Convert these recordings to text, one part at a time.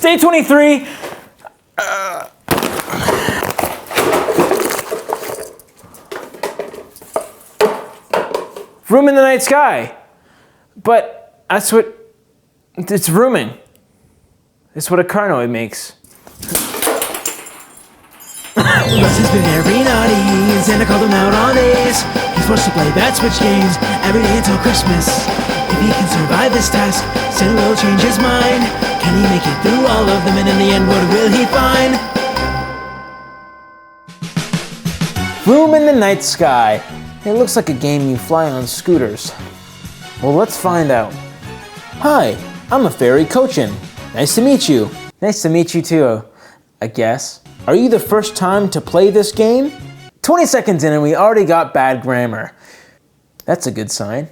Day 23. Vroom in the night sky. But that's what, it's vrooming. It's what a car noise makes. Russ has been very naughty, and Santa called him out on this. He's forced to play bad Switch games every day until Christmas. If he can survive this task, Santa will change his mind. Can he make it through all of them, and in the end, what will he find? Vroom in the night sky. It looks like a game you fly on scooters. Well, let's find out. Hi, I'm a fairy Cochin. Nice to meet you. Nice to meet you too, I guess. Are you the first time to play this game? 20 seconds in and we already got bad grammar. That's a good sign.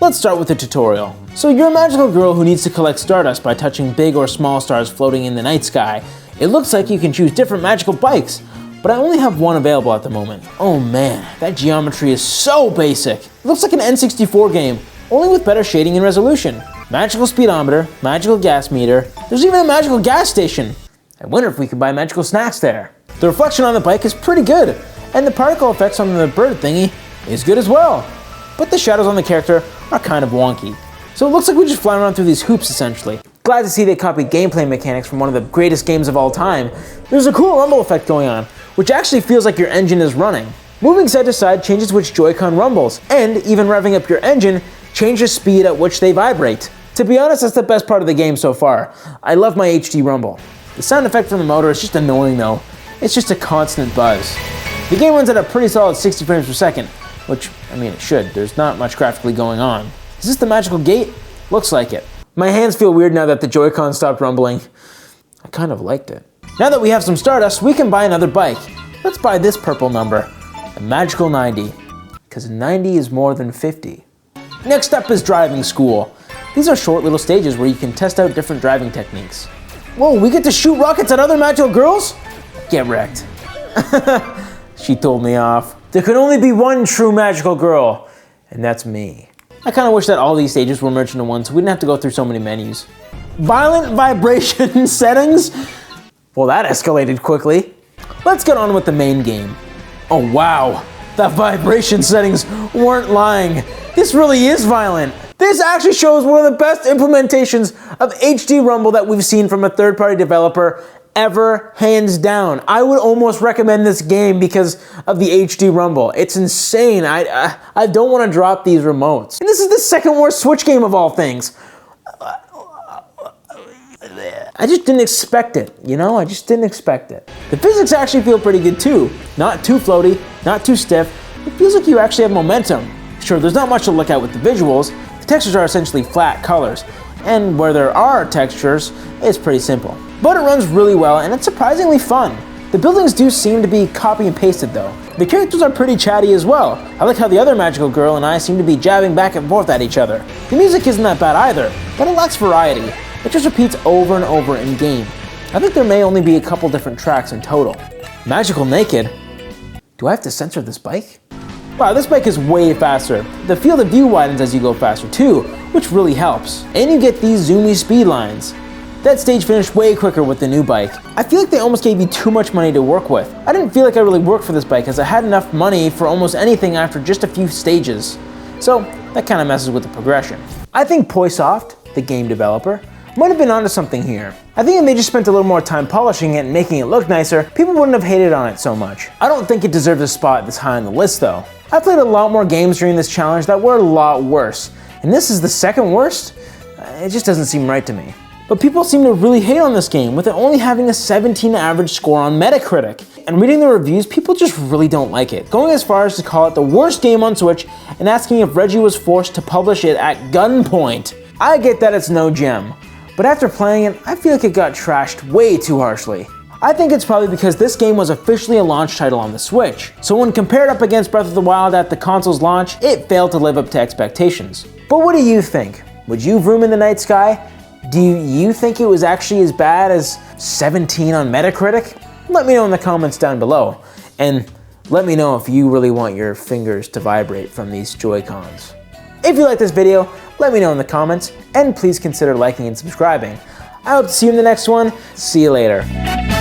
Let's start with the tutorial. So you're a magical girl who needs to collect stardust by touching big or small stars floating in the night sky. It looks like you can choose different magical bikes, but I only have one available at the moment. Oh man, that geometry is so basic. It looks like an N64 game, only with better shading and resolution. Magical speedometer, magical gas meter, there's even a magical gas station. I wonder if we could buy magical snacks there. The reflection on the bike is pretty good, and the particle effects on the bird thingy is good as well. But the shadows on the character are kind of wonky. So it looks like we just fly around through these hoops essentially. Glad to see they copied gameplay mechanics from one of the greatest games of all time. There's a cool rumble effect going on, which actually feels like your engine is running. Moving side to side changes which Joy-Con rumbles, and even revving up your engine changes speed at which they vibrate. To be honest, that's the best part of the game so far. I love my HD rumble. The sound effect from the motor is just annoying though. It's just a constant buzz. The game runs at a pretty solid 60 frames per second, which, I mean, it should. There's not much graphically going on. Is this the magical gate? Looks like it. My hands feel weird now that the Joy-Con stopped rumbling. I kind of liked it. Now that we have some stardust, we can buy another bike. Let's buy this purple number, a magical 90, because 90 is more than 50. Next up is driving school. These are short little stages where you can test out different driving techniques. Whoa, we get to shoot rockets at other magical girls? Get wrecked. She told me off. There could only be one true magical girl, and that's me. I kind of wish that all these stages were merged into one so we didn't have to go through so many menus. Violent vibration settings? Well, that escalated quickly. Let's get on with the main game. Oh wow, the vibration settings weren't lying. This really is violent. This actually shows one of the best implementations of HD Rumble that we've seen from a third-party developer ever, hands down. I would almost recommend this game because of the HD Rumble. It's insane. I don't want to drop these remotes. And this is the second worst Switch game of all things. I just didn't expect it, you know? I just didn't expect it. The physics actually feel pretty good too. Not too floaty, not too stiff. It feels like you actually have momentum. Sure, there's not much to look at with the visuals. The textures are essentially flat colors, and where there are textures, it's pretty simple. But it runs really well, and it's surprisingly fun. The buildings do seem to be copy and pasted though. The characters are pretty chatty as well. I like how the other magical girl and I seem to be jabbing back and forth at each other. The music isn't that bad either, but it lacks variety. It just repeats over and over in game. I think there may only be a couple different tracks in total. Magical naked? Do I have to censor this bike? Wow, this bike is way faster. The field of view widens as you go faster too, which really helps. And you get these zoomy speed lines. That stage finished way quicker with the new bike. I feel like they almost gave you too much money to work with. I didn't feel like I really worked for this bike as I had enough money for almost anything after just a few stages. So that kind of messes with the progression. I think Poisoft, the game developer, might have been onto something here. I think if they just spent a little more time polishing it and making it look nicer, people wouldn't have hated on it so much. I don't think it deserves a spot this high on the list though. I played a lot more games during this challenge that were a lot worse, and this is the second worst? It just doesn't seem right to me. But people seem to really hate on this game, with it only having a 17 average score on Metacritic. And reading the reviews, people just really don't like it, going as far as to call it the worst game on Switch and asking if Reggie was forced to publish it at gunpoint. I get that it's no gem, but after playing it, I feel like it got trashed way too harshly. I think it's probably because this game was officially a launch title on the Switch, so when compared up against Breath of the Wild at the console's launch, it failed to live up to expectations. But what do you think? Would you vroom in the night sky? Do you think it was actually as bad as 17 on Metacritic? Let me know in the comments down below, and let me know if you really want your fingers to vibrate from these Joy-Cons. If you like this video, let me know in the comments, and please consider liking and subscribing. I hope to see you in the next one. See you later.